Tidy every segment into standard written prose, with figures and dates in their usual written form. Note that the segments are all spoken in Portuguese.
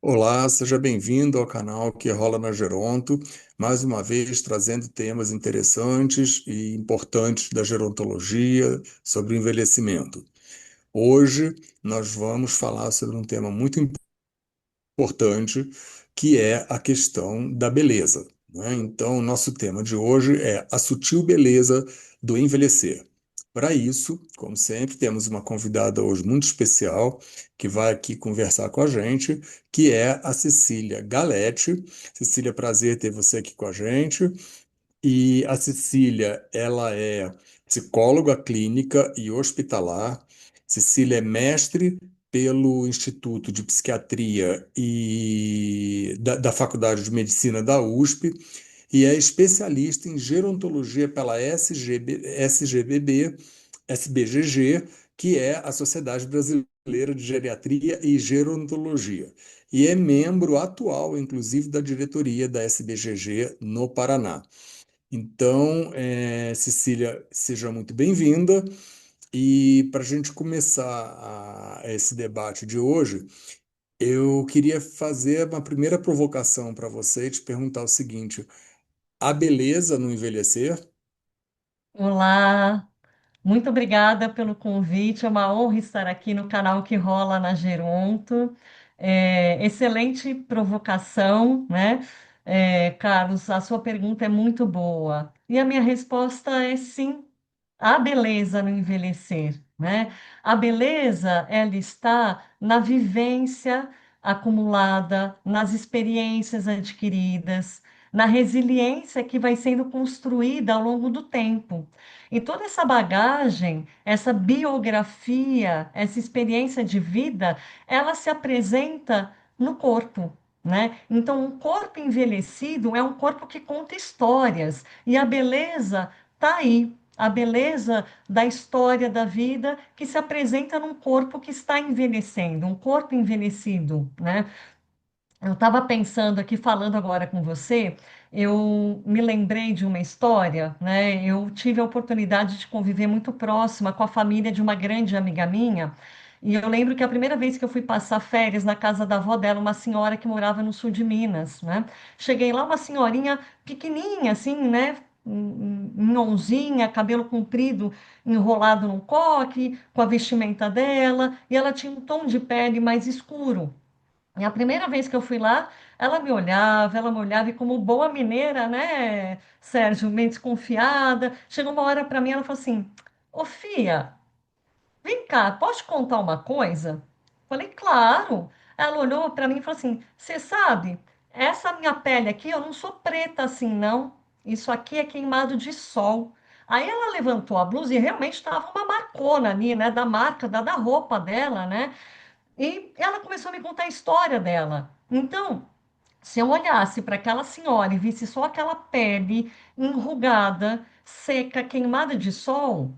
Olá, seja bem-vindo ao canal que rola na Geronto, mais uma vez trazendo temas interessantes e importantes da gerontologia sobre o envelhecimento. Hoje nós vamos falar sobre um tema muito importante, que é a questão da beleza, né? Então, o nosso tema de hoje é a sutil beleza do envelhecer. Para isso, como sempre, temos uma convidada hoje muito especial que vai aqui conversar com a gente, que é a Cecília Galete. Cecília, prazer ter você aqui com a gente. E a Cecília, ela é psicóloga clínica e hospitalar. Cecília é mestre pelo Instituto de Psiquiatria e da Faculdade de Medicina da USP e é especialista em gerontologia pela SBGG, que é a Sociedade Brasileira de Geriatria e Gerontologia. E é membro atual, inclusive, da diretoria da SBGG no Paraná. Então, Cecília, seja muito bem-vinda. E para a gente começar esse debate de hoje, eu queria fazer uma primeira provocação para você e te perguntar o seguinte: a beleza no envelhecer? Olá, muito obrigada pelo convite. É uma honra estar aqui no canal que rola na Geronto. Excelente provocação, né? Carlos, a sua pergunta é muito boa. E a minha resposta é sim, a beleza no envelhecer, né? A beleza, ela está na vivência acumulada, nas experiências adquiridas, na resiliência que vai sendo construída ao longo do tempo. E toda essa bagagem, essa biografia, essa experiência de vida, ela se apresenta no corpo. Né? Então, um corpo envelhecido é um corpo que conta histórias, e a beleza está aí, a beleza da história da vida que se apresenta num corpo que está envelhecendo, um corpo envelhecido, né? Eu estava pensando aqui, falando agora com você, eu me lembrei de uma história, né? Eu tive a oportunidade de conviver muito próxima com a família de uma grande amiga minha, e eu lembro que a primeira vez que eu fui passar férias na casa da avó dela, uma senhora que morava no sul de Minas, né? Cheguei lá, uma senhorinha pequenininha, assim, né? Minhonzinha, cabelo comprido, enrolado num coque, com a vestimenta dela, e ela tinha um tom de pele mais escuro. E a primeira vez que eu fui lá, ela me olhava, e como boa mineira, né, Sérgio, meio desconfiada, chegou uma hora para mim, ela falou assim: Ô Fia, vem cá, posso te contar uma coisa? Falei, claro. Ela olhou para mim e falou assim: Você sabe, essa minha pele aqui, eu não sou preta assim, não. Isso aqui é queimado de sol. Aí ela levantou a blusa e realmente estava uma marcona ali, né, da marca da roupa dela, né? E ela começou a me contar a história dela. Então, se eu olhasse para aquela senhora e visse só aquela pele enrugada, seca, queimada de sol,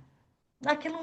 aquilo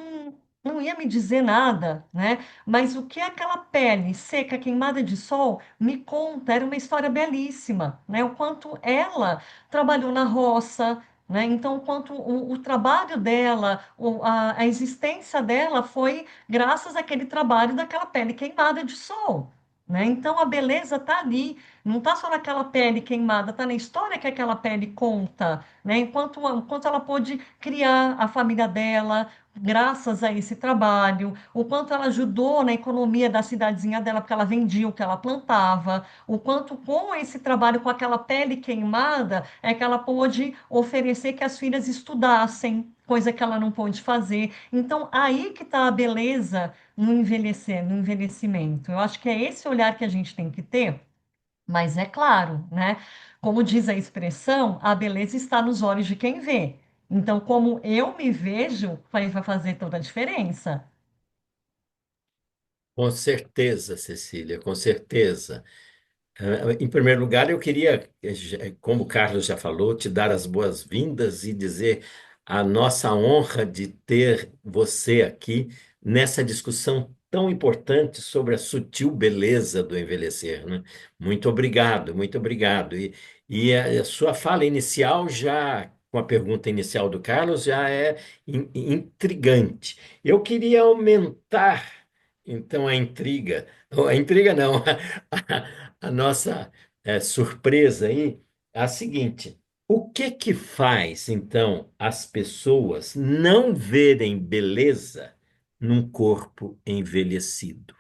não ia me dizer nada, né? Mas o que aquela pele seca, queimada de sol me conta era uma história belíssima, né? O quanto ela trabalhou na roça, né? Então, o quanto o trabalho dela, a existência dela foi graças àquele trabalho daquela pele queimada de sol. Né? Então a beleza está ali, não está só naquela pele queimada, está na história que aquela pele conta, né? Enquanto ela pôde criar a família dela, graças a esse trabalho, o quanto ela ajudou na economia da cidadezinha dela, porque ela vendia o que ela plantava, o quanto com esse trabalho, com aquela pele queimada, é que ela pôde oferecer que as filhas estudassem, coisa que ela não pôde fazer. Então, aí que está a beleza no envelhecer, no envelhecimento. Eu acho que é esse olhar que a gente tem que ter, mas é claro, né? Como diz a expressão, a beleza está nos olhos de quem vê. Então, como eu me vejo, vai fazer toda a diferença. Com certeza, Cecília, com certeza. Em primeiro lugar, eu queria, como o Carlos já falou, te dar as boas-vindas e dizer a nossa honra de ter você aqui nessa discussão tão importante sobre a sutil beleza do envelhecer, né? Muito obrigado, muito obrigado. E a sua fala inicial já, com a pergunta inicial do Carlos, já é intrigante. Eu queria aumentar, então, a intriga. A intriga não, a nossa surpresa aí é a seguinte: o que que faz, então, as pessoas não verem beleza num corpo envelhecido?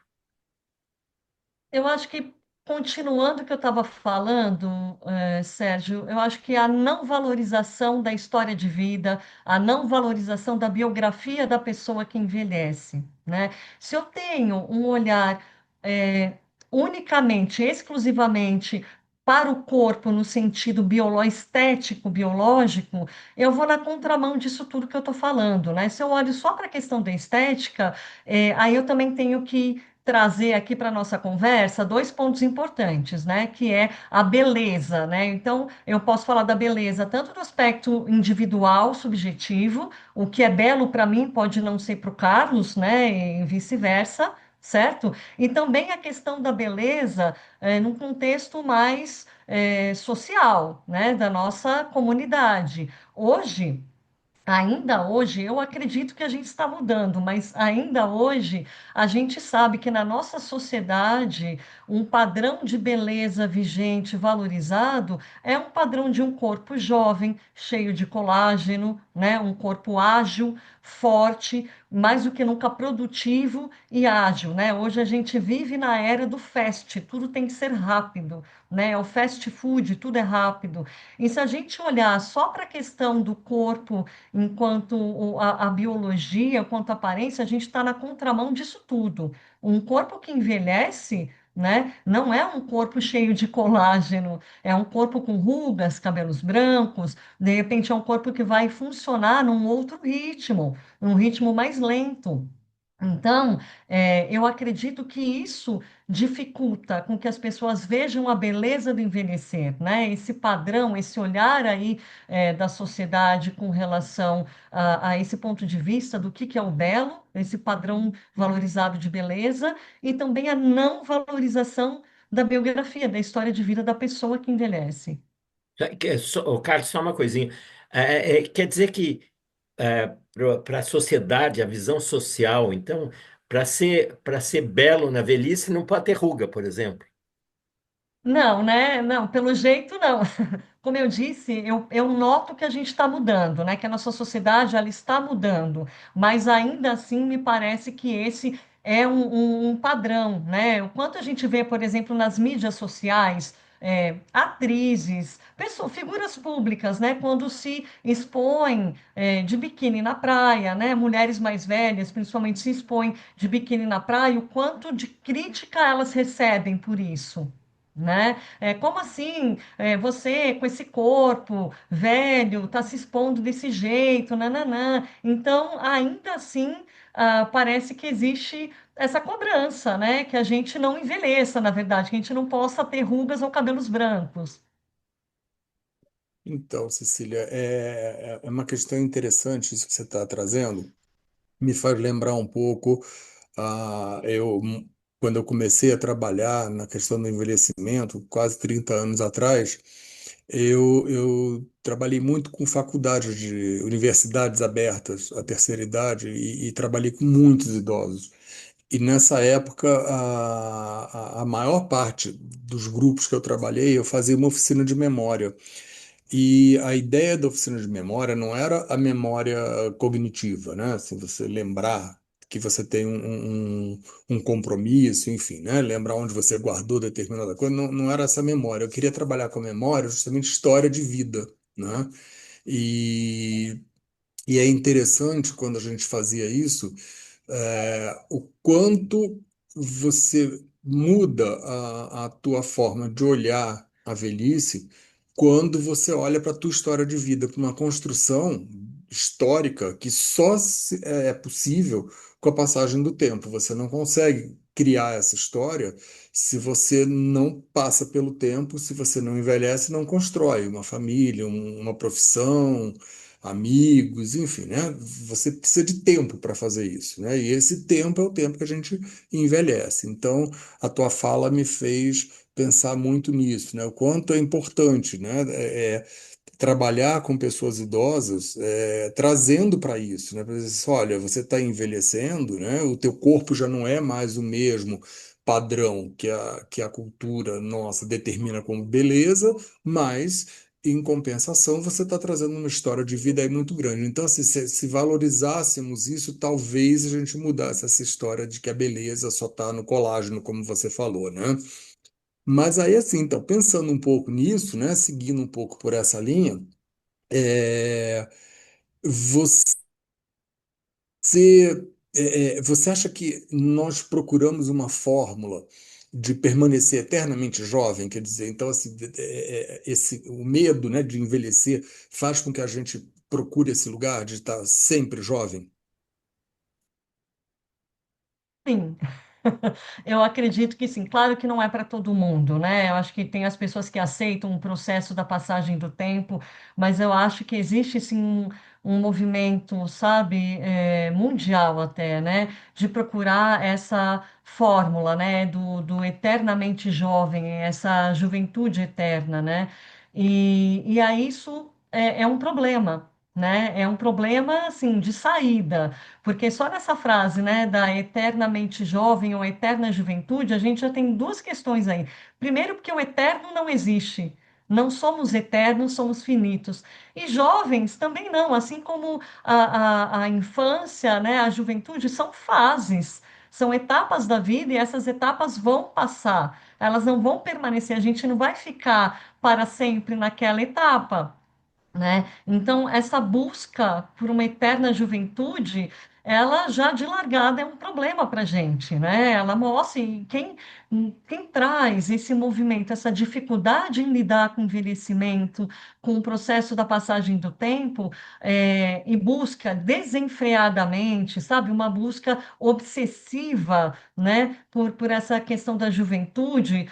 Eu acho que, continuando o que eu estava falando, Sérgio, eu acho que a não valorização da história de vida, a não valorização da biografia da pessoa que envelhece, né? Se eu tenho um olhar, é, unicamente, exclusivamente para o corpo no sentido estético, biológico, eu vou na contramão disso tudo que eu estou falando, né? Se eu olho só para a questão da estética, aí eu também tenho que trazer aqui para a nossa conversa dois pontos importantes, né? Que é a beleza, né? Então, eu posso falar da beleza tanto do aspecto individual, subjetivo, o que é belo para mim pode não ser para o Carlos, né? E vice-versa, certo? E também a questão da beleza num contexto mais social, né? Da nossa comunidade. Hoje. Ainda hoje, eu acredito que a gente está mudando, mas ainda hoje a gente sabe que na nossa sociedade um padrão de beleza vigente, valorizado, é um padrão de um corpo jovem, cheio de colágeno, né? Um corpo ágil, forte, mais do que nunca produtivo e ágil, né? Hoje a gente vive na era do fast, tudo tem que ser rápido, né? O fast food, tudo é rápido. E se a gente olhar só para a questão do corpo enquanto a biologia, quanto a aparência, a gente está na contramão disso tudo. Um corpo que envelhece, né, não é um corpo cheio de colágeno, é um corpo com rugas, cabelos brancos, de repente é um corpo que vai funcionar num outro ritmo, num ritmo mais lento. Então, eu acredito que isso dificulta com que as pessoas vejam a beleza do envelhecer, né? Esse padrão, esse olhar aí da sociedade com relação a esse ponto de vista do que é o belo, esse padrão valorizado de beleza, e também a não valorização da biografia, da história de vida da pessoa que envelhece. Ô, Carlos, só uma coisinha. Quer dizer que para a sociedade, a visão social, então, para ser belo na velhice, não pode ter ruga, por exemplo. Não, né? Não, pelo jeito não. Como eu disse, eu noto que a gente está mudando, né? Que a nossa sociedade ela está mudando, mas ainda assim me parece que esse é um padrão, né? O quanto a gente vê, por exemplo, nas mídias sociais, atrizes, pessoas, figuras públicas, né? Quando se expõem de biquíni na praia, né? Mulheres mais velhas, principalmente, se expõem de biquíni na praia, o quanto de crítica elas recebem por isso. Né? Como assim? Você com esse corpo velho está se expondo desse jeito, nananã. Então, ainda assim, parece que existe essa cobrança, né? Que a gente não envelheça, na verdade, que a gente não possa ter rugas ou cabelos brancos. Então, Cecília, é uma questão interessante isso que você está trazendo. Me faz lembrar um pouco, quando eu comecei a trabalhar na questão do envelhecimento, quase 30 anos atrás, eu trabalhei muito com faculdades de universidades abertas à terceira idade e trabalhei com muitos idosos. E nessa época, a maior parte dos grupos que eu trabalhei, eu fazia uma oficina de memória. E a ideia da oficina de memória não era a memória cognitiva, né? Se você lembrar que você tem um compromisso, enfim, né? Lembrar onde você guardou determinada coisa, não era essa memória. Eu queria trabalhar com a memória, justamente história de vida, né? E, e é interessante quando a gente fazia isso, o quanto você muda a tua forma de olhar a velhice quando você olha para a tua história de vida, para uma construção histórica que é possível com a passagem do tempo. Você não consegue criar essa história se você não passa pelo tempo, se você não envelhece, não constrói uma família, uma profissão, amigos, enfim, né? Você precisa de tempo para fazer isso, né? E esse tempo é o tempo que a gente envelhece. Então, a tua fala me fez pensar muito nisso, né? O quanto é importante, né? Trabalhar com pessoas idosas, trazendo para isso, né? Pra dizer assim, olha, você está envelhecendo, né? O teu corpo já não é mais o mesmo padrão que a cultura nossa determina como beleza, mas em compensação você está trazendo uma história de vida aí muito grande. Então, assim, se valorizássemos isso, talvez a gente mudasse essa história de que a beleza só está no colágeno, como você falou, né? Mas aí, assim, então, pensando um pouco nisso, né? Seguindo um pouco por essa linha. É, você, você acha que nós procuramos uma fórmula de permanecer eternamente jovem? Quer dizer, então, assim, o medo, né, de envelhecer faz com que a gente procure esse lugar de estar sempre jovem? Sim, eu acredito que sim. Claro que não é para todo mundo, né? Eu acho que tem as pessoas que aceitam o processo da passagem do tempo, mas eu acho que existe sim um movimento, sabe, mundial até, né? De procurar essa fórmula, né? Do eternamente jovem, essa juventude eterna, né? E aí isso é um problema. Né? É um problema assim de saída, porque só nessa frase, né, da eternamente jovem ou eterna juventude, a gente já tem duas questões aí. Primeiro, porque o eterno não existe. Não somos eternos, somos finitos. E jovens também não, assim como a infância, né, a juventude, são fases, são etapas da vida e essas etapas vão passar, elas não vão permanecer, a gente não vai ficar para sempre naquela etapa, né? Então, essa busca por uma eterna juventude, ela já de largada é um problema para a gente, né? Ela mostra e quem traz esse movimento, essa dificuldade em lidar com o envelhecimento, com o processo da passagem do tempo, e busca desenfreadamente, sabe, uma busca obsessiva, né, por essa questão da juventude,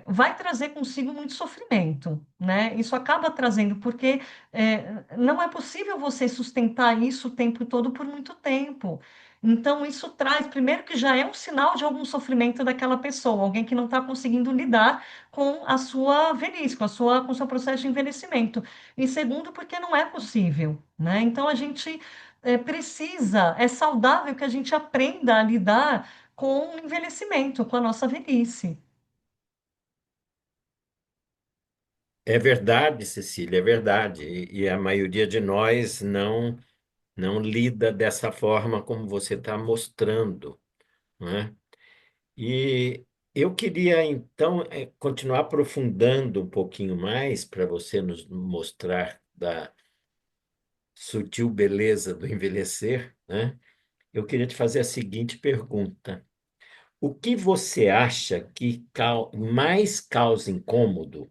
vai trazer consigo muito sofrimento, né? Isso acaba trazendo, porque não é possível você sustentar isso o tempo todo por muito tempo. Então, isso traz, primeiro, que já é um sinal de algum sofrimento daquela pessoa, alguém que não está conseguindo lidar com a sua velhice, com o seu processo de envelhecimento. E segundo, porque não é possível, né? Então, a gente precisa, é saudável que a gente aprenda a lidar com o envelhecimento, com a nossa velhice. É verdade, Cecília, é verdade. E a maioria de nós não lida dessa forma como você está mostrando, né? E eu queria, então, continuar aprofundando um pouquinho mais para você nos mostrar da sutil beleza do envelhecer, né? Eu queria te fazer a seguinte pergunta: o que você acha que mais causa incômodo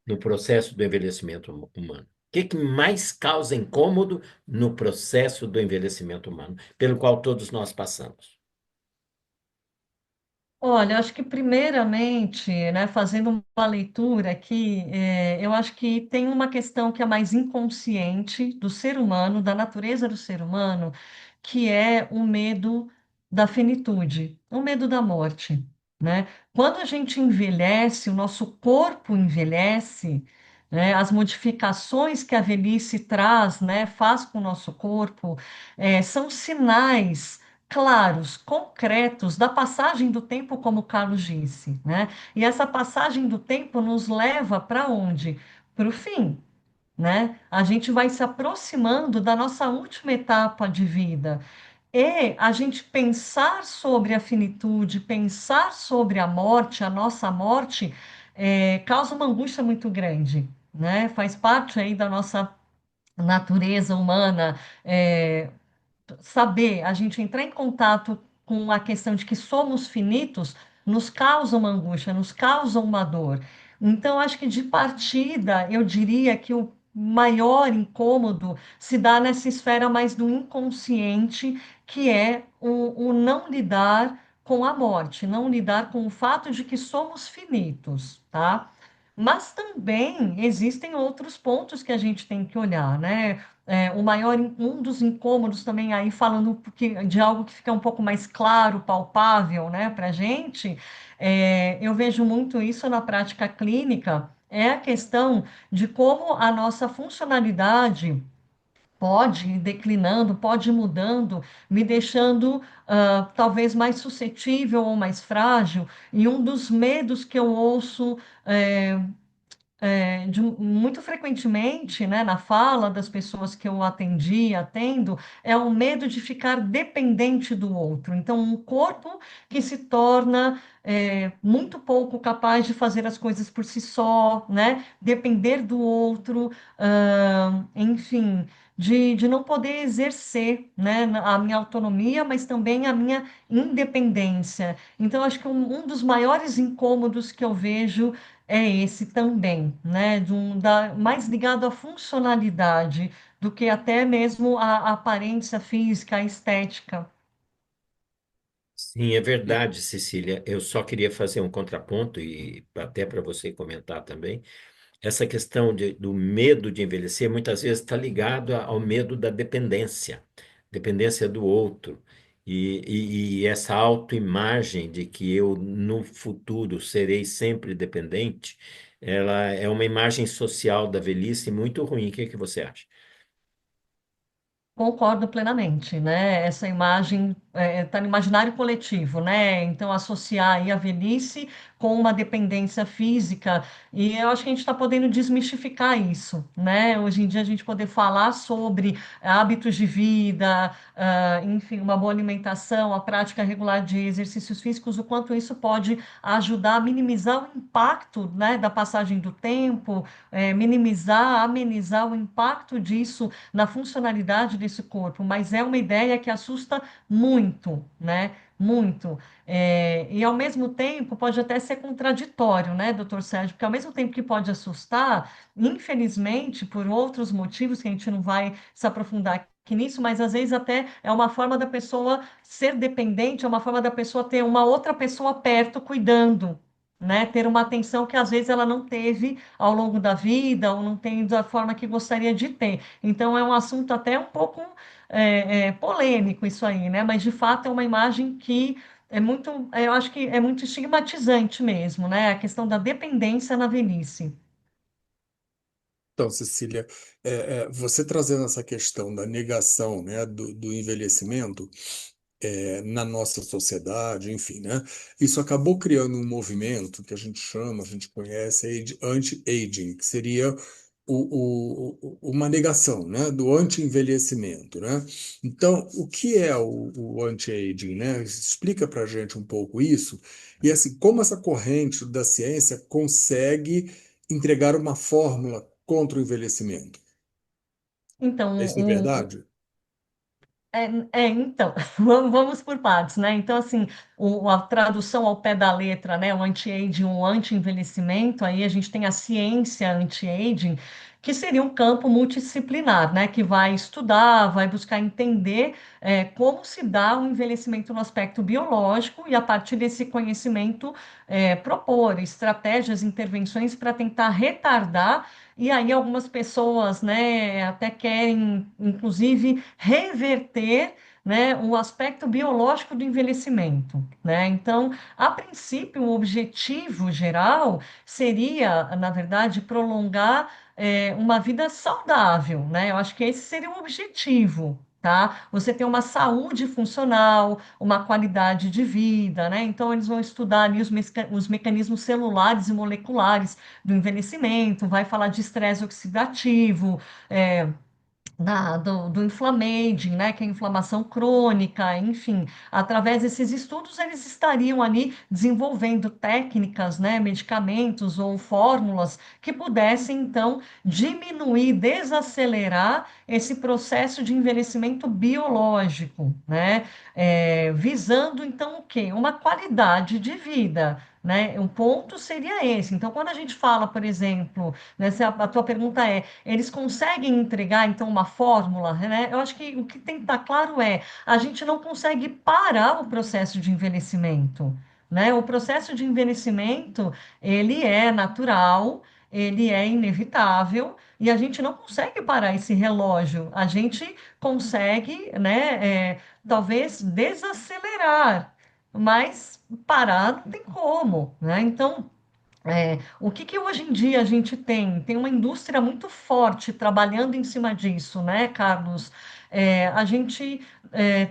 no processo do envelhecimento humano? O que mais causa incômodo no processo do envelhecimento humano, pelo qual todos nós passamos? Olha, acho que primeiramente, né, fazendo uma leitura aqui, eu acho que tem uma questão que é mais inconsciente do ser humano, da natureza do ser humano, que é o medo da finitude, o medo da morte, né? Quando a gente envelhece, o nosso corpo envelhece, né, as modificações que a velhice traz, né, faz com o nosso corpo, são sinais claros, concretos da passagem do tempo, como o Carlos disse, né? E essa passagem do tempo nos leva para onde? Para o fim, né? A gente vai se aproximando da nossa última etapa de vida. E a gente pensar sobre a finitude, pensar sobre a morte, a nossa morte, causa uma angústia muito grande, né? Faz parte aí da nossa natureza humana, saber, a gente entrar em contato com a questão de que somos finitos, nos causa uma angústia, nos causa uma dor. Então, acho que de partida, eu diria que o maior incômodo se dá nessa esfera mais do inconsciente, que é o não lidar com a morte, não lidar com o fato de que somos finitos, tá? Mas também existem outros pontos que a gente tem que olhar, né? Um dos incômodos também aí falando de algo que fica um pouco mais claro, palpável, né, para a gente, eu vejo muito isso na prática clínica, é a questão de como a nossa funcionalidade pode ir declinando, pode ir mudando, me deixando talvez mais suscetível ou mais frágil. E um dos medos que eu ouço é, muito frequentemente, né, na fala das pessoas que eu atendi, atendo, é o medo de ficar dependente do outro. Então, um corpo que se torna muito pouco capaz de fazer as coisas por si só, né, depender do outro, enfim. De não poder exercer, né, a minha autonomia, mas também a minha independência. Então, acho que um dos maiores incômodos que eu vejo é esse também, né? Mais ligado à funcionalidade do que até mesmo à aparência física, à estética. Sim, é verdade, Cecília. Eu só queria fazer um contraponto e até para você comentar também. Essa questão do medo de envelhecer muitas vezes está ligado ao medo da dependência, dependência do outro. E essa autoimagem de que eu no futuro serei sempre dependente, ela é uma imagem social da velhice muito ruim. O que é que você acha? Concordo plenamente, né? Essa imagem está no imaginário coletivo, né? Então, associar aí a velhice com uma dependência física, e eu acho que a gente está podendo desmistificar isso, né? Hoje em dia, a gente poder falar sobre hábitos de vida, enfim, uma boa alimentação, a prática regular de exercícios físicos, o quanto isso pode ajudar a minimizar o impacto, né, da passagem do tempo, minimizar, amenizar o impacto disso na funcionalidade desse corpo, mas é uma ideia que assusta muito, né? Muito. E ao mesmo tempo pode até ser contraditório, né, doutor Sérgio? Porque ao mesmo tempo que pode assustar, infelizmente, por outros motivos que a gente não vai se aprofundar aqui nisso, mas às vezes até é uma forma da pessoa ser dependente, é uma forma da pessoa ter uma outra pessoa perto cuidando, né? Ter uma atenção que às vezes ela não teve ao longo da vida ou não tem da forma que gostaria de ter. Então é um assunto até um pouco polêmico isso aí, né? Mas de fato é uma imagem que é muito, eu acho que é muito estigmatizante mesmo, né? A questão da dependência na velhice. Então, Cecília, você trazendo essa questão da negação, né, do envelhecimento, na nossa sociedade, enfim, né? Isso acabou criando um movimento que a gente chama, a gente conhece aí de anti-aging, que seria uma negação, né, do anti-envelhecimento, né? Então, o que é o anti-aging, né? Explica para a gente um pouco isso e assim, como essa corrente da ciência consegue entregar uma fórmula contra o envelhecimento. Isso é Então, verdade? então, vamos por partes, né? Então, assim, a tradução ao pé da letra, né? O anti-aging, o anti-envelhecimento, aí a gente tem a ciência anti-aging, que seria um campo multidisciplinar, né? Que vai estudar, vai buscar entender como se dá o envelhecimento no aspecto biológico e, a partir desse conhecimento, propor estratégias, intervenções para tentar retardar. E aí algumas pessoas, né, até querem, inclusive, reverter, né, o aspecto biológico do envelhecimento, né? Então, a princípio, o objetivo geral seria, na verdade, prolongar uma vida saudável, né? Eu acho que esse seria o objetivo. Tá? Você tem uma saúde funcional, uma qualidade de vida, né? Então, eles vão estudar ali os mecanismos celulares e moleculares do envelhecimento, vai falar de estresse oxidativo, é, do inflammaging, né, que é a inflamação crônica, enfim, através desses estudos eles estariam ali desenvolvendo técnicas, né, medicamentos ou fórmulas que pudessem então diminuir, desacelerar esse processo de envelhecimento biológico, né, visando então o quê? Uma qualidade de vida. Né? Um ponto seria esse. Então, quando a gente fala, por exemplo, né, se a tua pergunta é eles conseguem entregar, então, uma fórmula, né? Eu acho que o que tem que estar claro é, a gente não consegue parar o processo de envelhecimento, né? O processo de envelhecimento, ele é natural, ele é inevitável, e a gente não consegue parar esse relógio. A gente consegue, né, talvez desacelerar, mas parar não tem como, né? Então, o que que hoje em dia a gente tem? Tem uma indústria muito forte trabalhando em cima disso, né, Carlos? A gente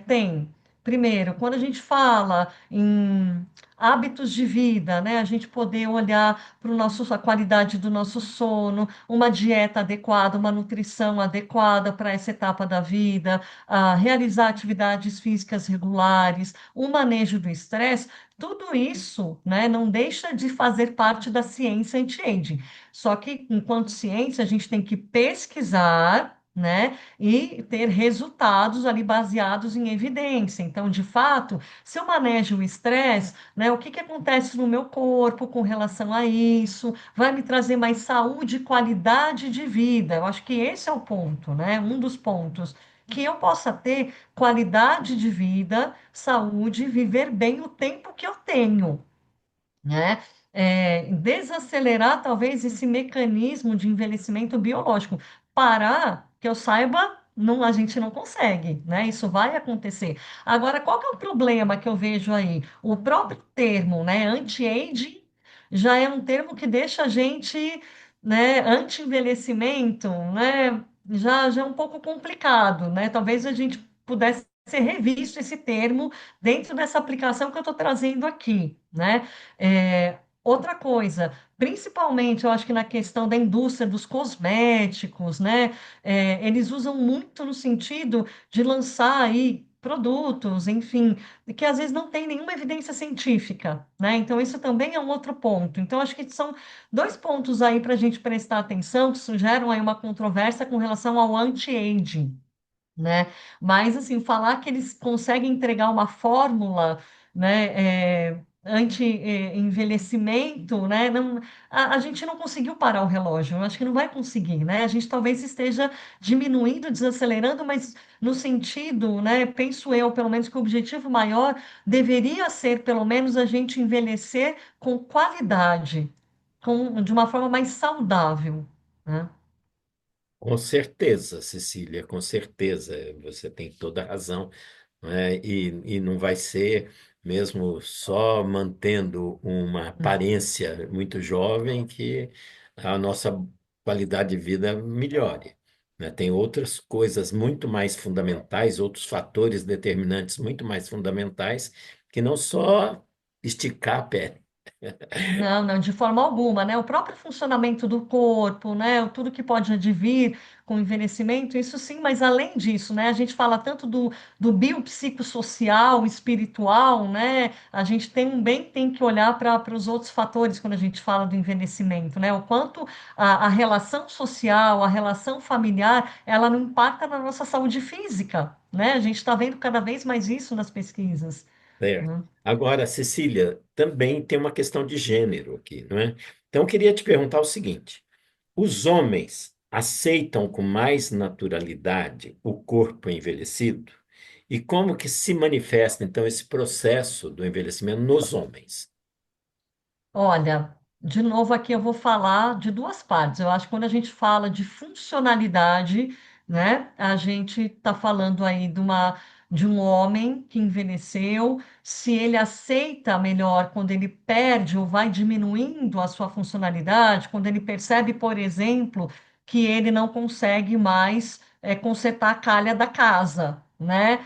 tem, primeiro, quando a gente fala em hábitos de vida, né, a gente poder olhar para a qualidade do nosso sono, uma dieta adequada, uma nutrição adequada para essa etapa da vida, realizar atividades físicas regulares, o manejo do estresse. Tudo isso, né, não deixa de fazer parte da ciência anti-aging. Só que, enquanto ciência, a gente tem que pesquisar, né, e ter resultados ali baseados em evidência. Então, de fato, se eu manejo o estresse, né, o que que acontece no meu corpo com relação a isso? Vai me trazer mais saúde e qualidade de vida. Eu acho que esse é o ponto, né? Um dos pontos. Que eu possa ter qualidade de vida, saúde, viver bem o tempo que eu tenho, né? Desacelerar talvez esse mecanismo de envelhecimento biológico. Parar, que eu saiba, não, a gente não consegue, né? Isso vai acontecer. Agora, qual que é o problema que eu vejo aí? O próprio termo, né, anti-aging, já é um termo que deixa a gente, né, anti-envelhecimento, né, já é um pouco complicado, né? Talvez a gente pudesse ser revisto esse termo dentro dessa aplicação que eu estou trazendo aqui, né? Outra coisa, principalmente eu acho que na questão da indústria dos cosméticos, né? Eles usam muito no sentido de lançar aí produtos, enfim, que às vezes não tem nenhuma evidência científica, né? Então, isso também é um outro ponto. Então, acho que são dois pontos aí para a gente prestar atenção, que sugeram aí uma controvérsia com relação ao anti-aging, né? Mas assim, falar que eles conseguem entregar uma fórmula, né, anti-envelhecimento, né? Não, a gente não conseguiu parar o relógio, eu acho que não vai conseguir, né? A gente talvez esteja diminuindo, desacelerando, mas no sentido, né, penso eu, pelo menos que o objetivo maior deveria ser, pelo menos, a gente envelhecer com qualidade, de uma forma mais saudável, né? Com certeza, Cecília, com certeza, você tem toda a razão, né? E não vai ser mesmo só mantendo uma aparência muito jovem que a nossa qualidade de vida melhore, né? Tem outras coisas muito mais fundamentais, outros fatores determinantes muito mais fundamentais, que não só esticar a pele. Não, não, de forma alguma, né? O próprio funcionamento do corpo, né? Tudo que pode advir com o envelhecimento, isso sim, mas além disso, né? A gente fala tanto do biopsicossocial, espiritual, né? A gente também tem que olhar para os outros fatores quando a gente fala do envelhecimento, né? O quanto a relação social, a relação familiar, ela não impacta na nossa saúde física, né? A gente está vendo cada vez mais isso nas pesquisas, Certo. né? Agora, Cecília, também tem uma questão de gênero aqui, não é? Então, eu queria te perguntar o seguinte: os homens aceitam com mais naturalidade o corpo envelhecido? E como que se manifesta, então, esse processo do envelhecimento nos homens? Olha, de novo aqui eu vou falar de duas partes. Eu acho que quando a gente fala de funcionalidade, né, a gente está falando aí de um homem que envelheceu, se ele aceita melhor quando ele perde ou vai diminuindo a sua funcionalidade, quando ele percebe, por exemplo, que ele não consegue mais consertar a calha da casa, né?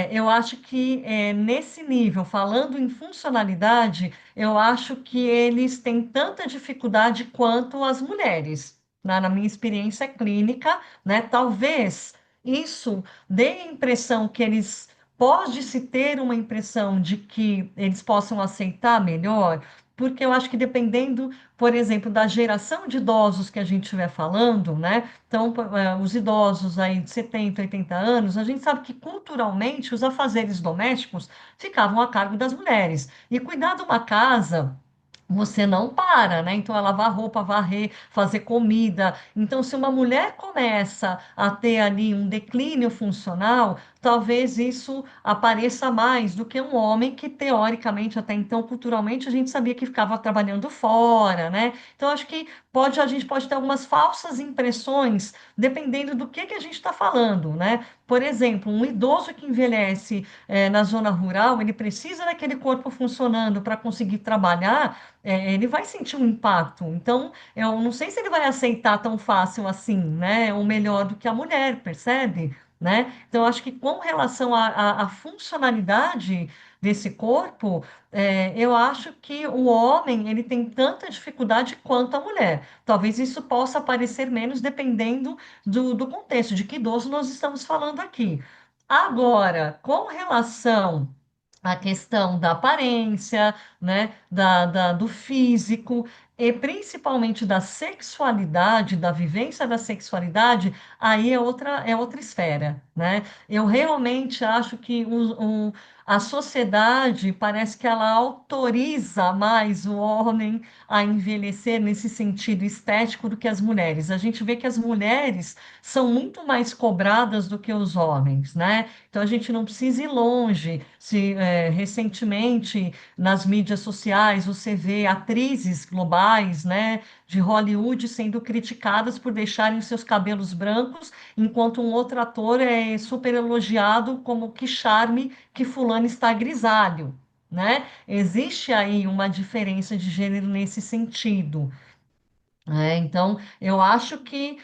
Eu acho que nesse nível, falando em funcionalidade, eu acho que eles têm tanta dificuldade quanto as mulheres, na minha experiência clínica, né? Talvez isso dê a impressão que eles pode-se ter uma impressão de que eles possam aceitar melhor, porque eu acho que dependendo, por exemplo, da geração de idosos que a gente estiver falando, né? Então, os idosos aí de 70, 80 anos, a gente sabe que culturalmente os afazeres domésticos ficavam a cargo das mulheres. E cuidar de uma casa, você não para, né? Então, é lavar roupa, varrer, fazer comida. Então, se uma mulher começa a ter ali um declínio funcional, talvez isso apareça mais do que um homem que, teoricamente, até então, culturalmente, a gente sabia que ficava trabalhando fora, né? Então, acho que a gente pode ter algumas falsas impressões, dependendo do que a gente está falando, né? Por exemplo, um idoso que envelhece na zona rural, ele precisa daquele corpo funcionando para conseguir trabalhar, ele vai sentir um impacto. Então, eu não sei se ele vai aceitar tão fácil assim, né? Ou melhor do que a mulher, percebe? Né? Então, acho que com relação à funcionalidade desse corpo, eu acho que o homem ele tem tanta dificuldade quanto a mulher. Talvez isso possa aparecer menos dependendo do contexto, de que idoso nós estamos falando aqui. Agora, com relação a questão da aparência, né, do físico e principalmente da sexualidade, da vivência da sexualidade, aí é outra esfera, né? Eu realmente acho que a sociedade parece que ela autoriza mais o homem a envelhecer nesse sentido estético do que as mulheres. A gente vê que as mulheres são muito mais cobradas do que os homens, né? Então a gente não precisa ir longe. Se recentemente nas mídias sociais você vê atrizes globais, né, de Hollywood sendo criticadas por deixarem os seus cabelos brancos, enquanto um outro ator é super elogiado como que charme que fulano está grisalho, né? Existe aí uma diferença de gênero nesse sentido. Então, eu acho que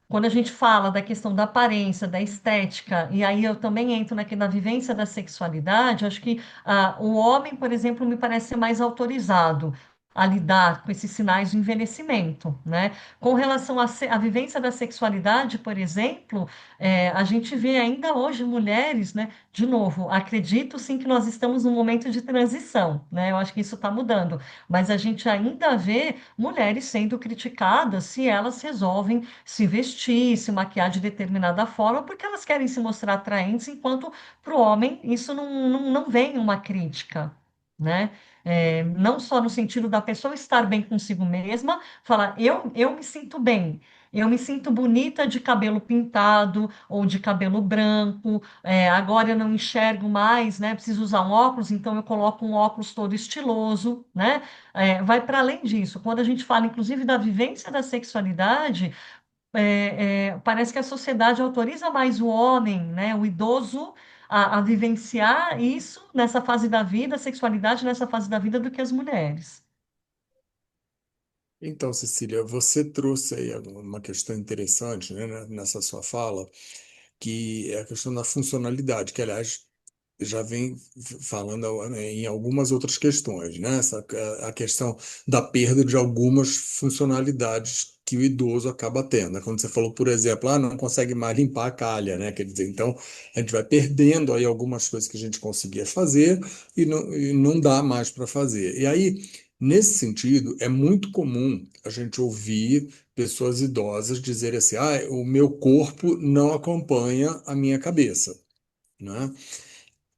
quando a gente fala da questão da aparência, da estética, e aí eu também entro na vivência da sexualidade, eu acho que o homem, por exemplo, me parece ser mais autorizado a lidar com esses sinais de envelhecimento, né? Com relação à vivência da sexualidade, por exemplo, a gente vê ainda hoje mulheres, né? De novo, acredito sim que nós estamos num momento de transição, né? Eu acho que isso está mudando, mas a gente ainda vê mulheres sendo criticadas se elas resolvem se vestir, se maquiar de determinada forma, porque elas querem se mostrar atraentes, enquanto para o homem isso não vem uma crítica, né? Não só no sentido da pessoa estar bem consigo mesma, falar, eu me sinto bem. Eu me sinto bonita de cabelo pintado ou de cabelo branco. Agora eu não enxergo mais, né? Preciso usar um óculos, então eu coloco um óculos todo estiloso, né? Vai para além disso. Quando a gente fala, inclusive, da vivência da sexualidade, parece que a sociedade autoriza mais o homem, né, o idoso, a vivenciar isso nessa fase da vida, a sexualidade nessa fase da vida, do que as mulheres. Então, Cecília, você trouxe aí uma questão interessante, né, nessa sua fala, que é a questão da funcionalidade, que, aliás, já vem falando em algumas outras questões, né? A questão da perda de algumas funcionalidades que o idoso acaba tendo, né? Quando você falou, por exemplo, não consegue mais limpar a calha, né? Quer dizer, então a gente vai perdendo aí algumas coisas que a gente conseguia fazer e não dá mais para fazer. E aí, nesse sentido, é muito comum a gente ouvir pessoas idosas dizerem assim: o meu corpo não acompanha a minha cabeça. Né?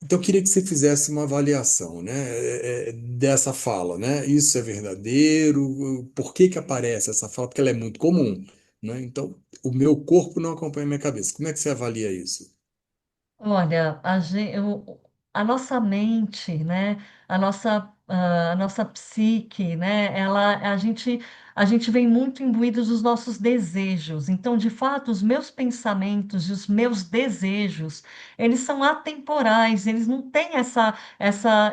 Então, eu queria que você fizesse uma avaliação, né, dessa fala, né? Isso é verdadeiro? Por que que aparece essa fala? Porque ela é muito comum, né? Então, o meu corpo não acompanha a minha cabeça. Como é que você avalia isso? Olha, a nossa mente, né, a nossa psique, né, a gente vem muito imbuídos dos nossos desejos. Então, de fato, os meus pensamentos e os meus desejos, eles são atemporais, eles não têm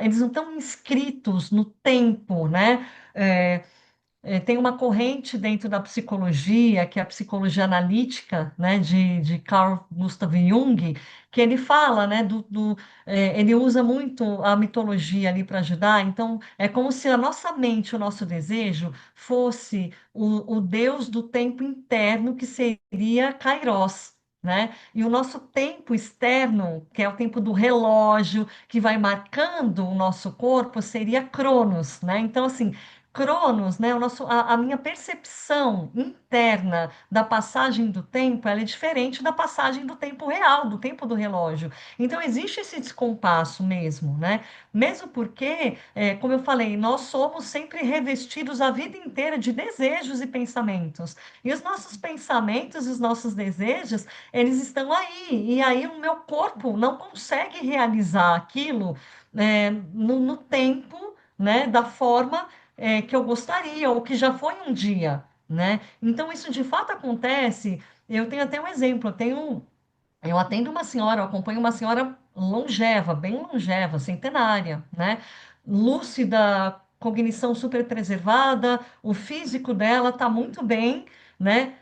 eles não estão inscritos no tempo, né? É, tem uma corrente dentro da psicologia, que é a psicologia analítica, né, de Carl Gustav Jung, que ele fala, né, ele usa muito a mitologia ali para ajudar. Então, é como se a nossa mente, o nosso desejo, fosse o Deus do tempo interno, que seria Kairos. Né? E o nosso tempo externo, que é o tempo do relógio, que vai marcando o nosso corpo, seria Cronos, né? Então, assim, Cronos, né, a minha percepção interna da passagem do tempo, ela é diferente da passagem do tempo real, do tempo do relógio. Então, existe esse descompasso mesmo, né? Mesmo porque, como eu falei, nós somos sempre revestidos a vida inteira de desejos e pensamentos. E os nossos pensamentos e os nossos desejos, eles estão aí. E aí o meu corpo não consegue realizar aquilo, no tempo, né, da forma que eu gostaria, ou que já foi um dia, né? Então, isso de fato acontece. Eu tenho até um exemplo, eu atendo uma senhora, eu acompanho uma senhora longeva, bem longeva, centenária, né? Lúcida, cognição super preservada, o físico dela está muito bem, né?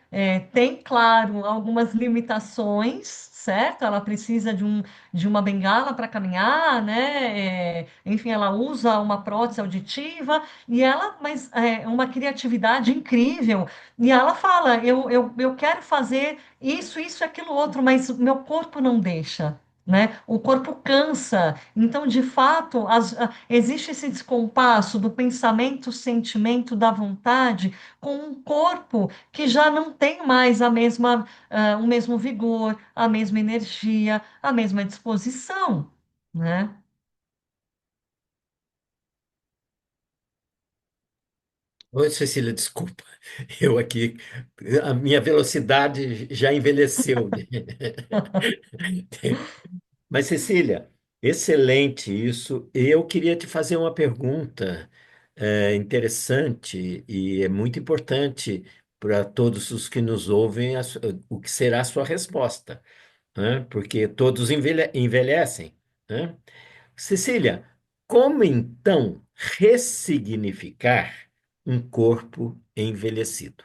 Tem, claro, algumas limitações, certo? Ela precisa de uma bengala para caminhar, né? Enfim, ela usa uma prótese auditiva e ela, mas uma criatividade incrível. E ela fala: eu quero fazer isso e aquilo outro, mas o meu corpo não deixa, né? O corpo cansa. Então, de fato, existe esse descompasso do pensamento, sentimento, da vontade com um corpo que já não tem mais o mesmo vigor, a mesma energia, a mesma disposição, né? Oi, Cecília, desculpa. Eu aqui, a minha velocidade já envelheceu. Mas, Cecília, excelente isso. Eu queria te fazer uma pergunta interessante e é muito importante para todos os que nos ouvem o que será a sua resposta, né? Porque todos envelhecem, né? Cecília, como então ressignificar um corpo envelhecido?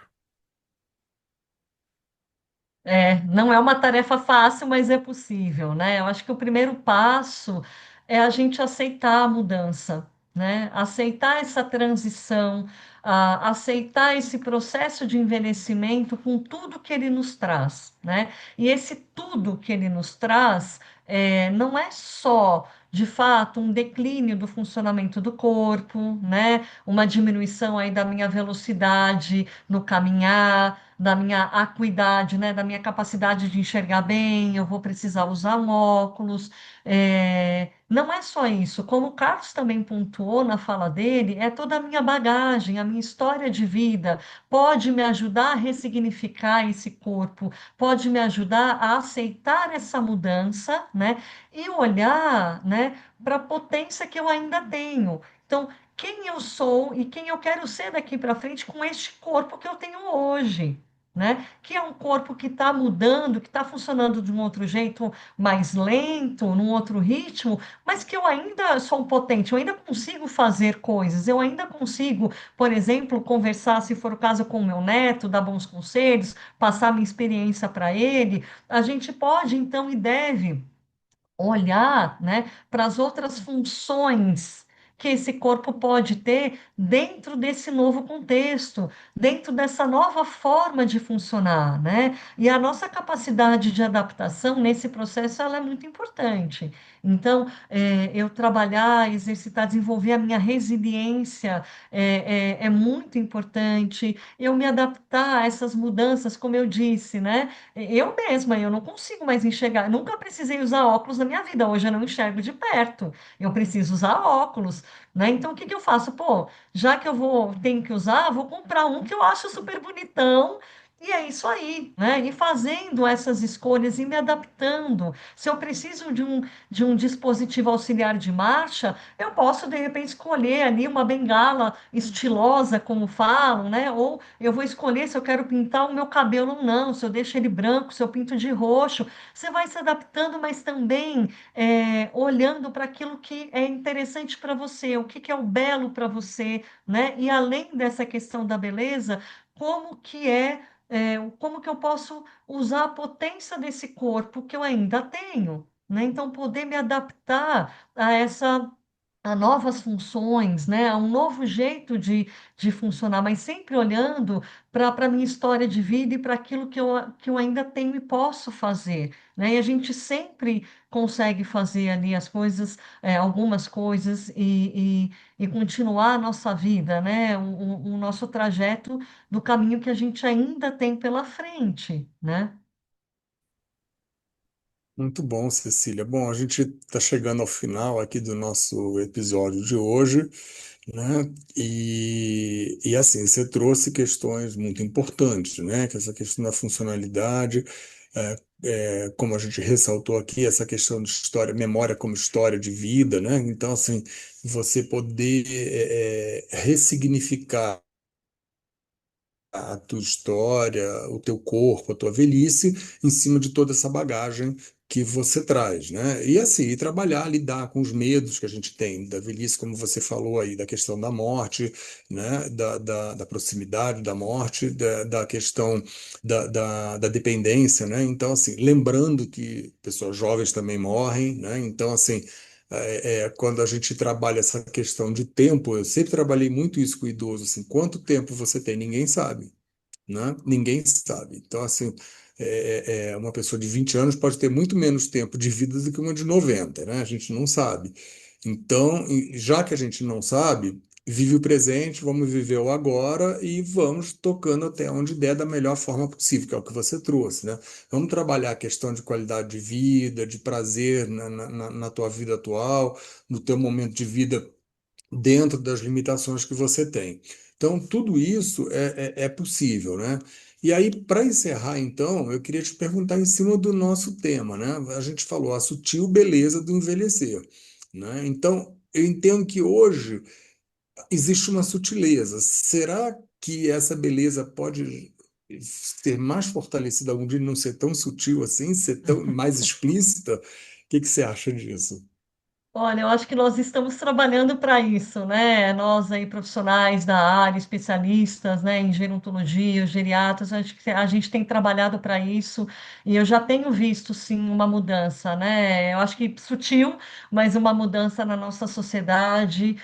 Não é uma tarefa fácil, mas é possível, né? Eu acho que o primeiro passo é a gente aceitar a mudança, né? Aceitar essa transição, aceitar esse processo de envelhecimento com tudo que ele nos traz, né? E esse tudo que ele nos traz não é só, de fato, um declínio do funcionamento do corpo, né? Uma diminuição aí da minha velocidade no caminhar, da minha acuidade, né, da minha capacidade de enxergar bem, eu vou precisar usar um óculos. Não é só isso, como o Carlos também pontuou na fala dele, é toda a minha bagagem, a minha história de vida, pode me ajudar a ressignificar esse corpo, pode me ajudar a aceitar essa mudança, né, e olhar, né, para a potência que eu ainda tenho. Então, quem eu sou e quem eu quero ser daqui para frente com este corpo que eu tenho hoje, né? Que é um corpo que está mudando, que está funcionando de um outro jeito, mais lento, num outro ritmo, mas que eu ainda sou potente, eu ainda consigo fazer coisas, eu ainda consigo, por exemplo, conversar, se for o caso, com o meu neto, dar bons conselhos, passar minha experiência para ele. A gente pode, então, e deve olhar, né, para as outras funções que esse corpo pode ter dentro desse novo contexto, dentro dessa nova forma de funcionar, né? E a nossa capacidade de adaptação nesse processo ela é muito importante. Então, eu trabalhar, exercitar, desenvolver a minha resiliência é muito importante. Eu me adaptar a essas mudanças, como eu disse, né? Eu mesma, eu não consigo mais enxergar. Nunca precisei usar óculos na minha vida. Hoje eu não enxergo de perto. Eu preciso usar óculos, né? Então, o que que eu faço? Pô, já que tenho que usar, vou comprar um que eu acho super bonitão. E é isso aí, né? E fazendo essas escolhas e me adaptando. Se eu preciso de um dispositivo auxiliar de marcha, eu posso, de repente, escolher ali uma bengala estilosa, como falam, né? Ou eu vou escolher se eu quero pintar o meu cabelo ou não, se eu deixo ele branco, se eu pinto de roxo. Você vai se adaptando, mas também olhando para aquilo que é interessante para você, o que que é o belo para você, né? E além dessa questão da beleza, como que como que eu posso usar a potência desse corpo que eu ainda tenho, né? Então, poder me adaptar a essa a novas funções, né, a um novo jeito de funcionar, mas sempre olhando para a minha história de vida e para aquilo que eu ainda tenho e posso fazer, né? E a gente sempre consegue fazer ali as coisas, algumas coisas e continuar a nossa vida, né? O nosso trajeto do caminho que a gente ainda tem pela frente, né? Muito bom, Cecília. Bom, a gente está chegando ao final aqui do nosso episódio de hoje, né? E assim, você trouxe questões muito importantes, né? Que essa questão da funcionalidade, é, como a gente ressaltou aqui, essa questão de história, memória como história de vida, né? Então, assim, você poder ressignificar a tua história, o teu corpo, a tua velhice, em cima de toda essa bagagem que você traz, né? E assim, e trabalhar, lidar com os medos que a gente tem da velhice, como você falou aí, da questão da morte, né? Da proximidade da morte, da questão da dependência, né? Então, assim, lembrando que pessoas jovens também morrem, né? Então, assim, quando a gente trabalha essa questão de tempo, eu sempre trabalhei muito isso com o idoso, assim, quanto tempo você tem, ninguém sabe, né? Ninguém sabe. Então, assim, uma pessoa de 20 anos pode ter muito menos tempo de vida do que uma de 90, né? A gente não sabe. Então, já que a gente não sabe, vive o presente, vamos viver o agora e vamos tocando até onde der da melhor forma possível, que é o que você trouxe, né? Vamos trabalhar a questão de qualidade de vida, de prazer na tua vida atual, no teu momento de vida dentro das limitações que você tem. Então, tudo isso é possível, né? E aí, para encerrar, então, eu queria te perguntar em cima do nosso tema, né? A gente falou a sutil beleza do envelhecer, né? Então, eu entendo que hoje existe uma sutileza. Será que essa beleza pode ser mais fortalecida algum dia e não ser tão sutil assim, ser tão mais explícita? O que que você acha disso? Olha, eu acho que nós estamos trabalhando para isso, né? Nós aí, profissionais da área, especialistas, né, em gerontologia, geriatras, acho que a gente tem trabalhado para isso e eu já tenho visto, sim, uma mudança, né? Eu acho que sutil, mas uma mudança na nossa sociedade,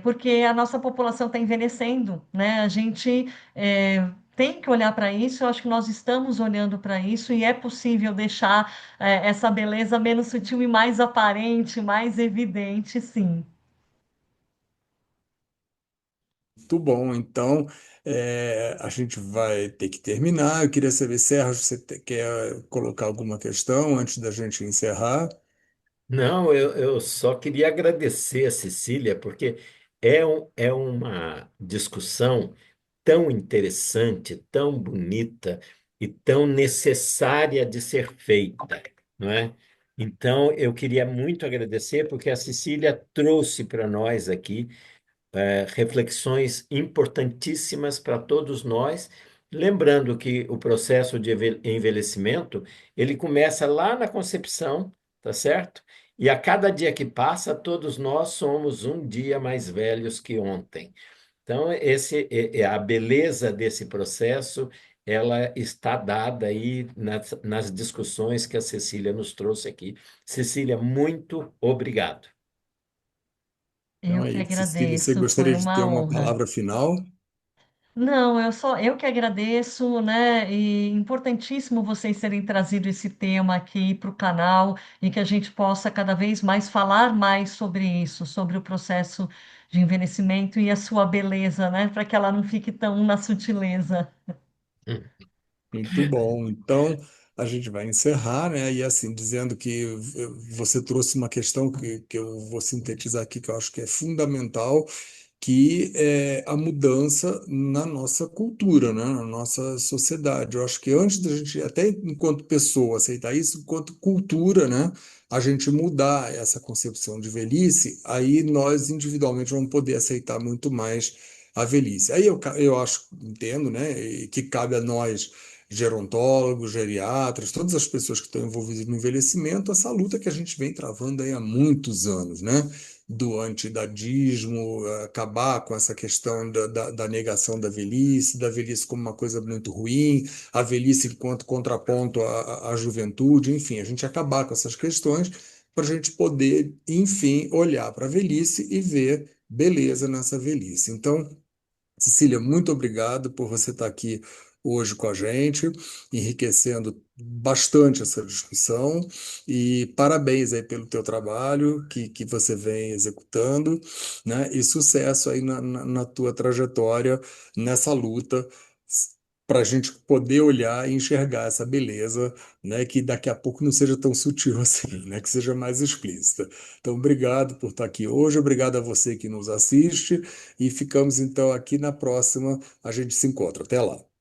porque a nossa população está envelhecendo, né? A gente tem que olhar para isso, eu acho que nós estamos olhando para isso e é possível deixar essa beleza menos sutil e mais aparente, mais evidente, sim. Muito bom. Então, a gente vai ter que terminar. Eu queria saber, Sérgio, você quer colocar alguma questão antes da gente encerrar? Não, eu só queria agradecer a Cecília, porque é uma discussão tão interessante, tão bonita e tão necessária de ser feita, não é? Então, eu queria muito agradecer, porque a Cecília trouxe para nós aqui reflexões importantíssimas para todos nós, lembrando que o processo de envelhecimento, ele começa lá na concepção, tá certo? E a cada dia que passa, todos nós somos um dia mais velhos que ontem. Então, a beleza desse processo, ela está dada aí nas discussões que a Cecília nos trouxe aqui. Cecília, muito obrigado. Então Eu é que isso. Cecília, você agradeço, foi gostaria de ter uma uma honra. palavra final? Não, eu que agradeço, né? E importantíssimo vocês terem trazido esse tema aqui para o canal e que a gente possa cada vez mais falar mais sobre isso, sobre o processo de envelhecimento e a sua beleza, né? Para que ela não fique tão na sutileza. Muito bom. Então, a gente vai encerrar, né? E assim, dizendo que você trouxe uma questão que eu vou sintetizar aqui, que eu acho que é fundamental, que é a mudança na nossa cultura, né? Na nossa sociedade. Eu acho que antes da gente, até enquanto pessoa, aceitar isso, enquanto cultura, né? A gente mudar essa concepção de velhice, aí nós individualmente vamos poder aceitar muito mais a velhice. Aí eu acho, entendo, né? E que cabe a nós, gerontólogos, geriatras, todas as pessoas que estão envolvidas no envelhecimento, essa luta que a gente vem travando aí há muitos anos, né? Do antiidadismo, acabar com essa questão da negação da velhice como uma coisa muito ruim, a velhice enquanto contraponto à juventude, enfim, a gente acabar com essas questões para a gente poder, enfim, olhar para a velhice e ver beleza nessa velhice. Então, Cecília, muito obrigado por você estar aqui hoje com a gente, enriquecendo bastante essa discussão e parabéns aí pelo teu trabalho que você vem executando, né? E sucesso aí na tua trajetória nessa luta para a gente poder olhar e enxergar essa beleza, né? Que daqui a pouco não seja tão sutil assim, né? Que seja mais explícita. Então, obrigado por estar aqui hoje, obrigado a você que nos assiste. E ficamos então aqui na próxima. A gente se encontra. Até lá.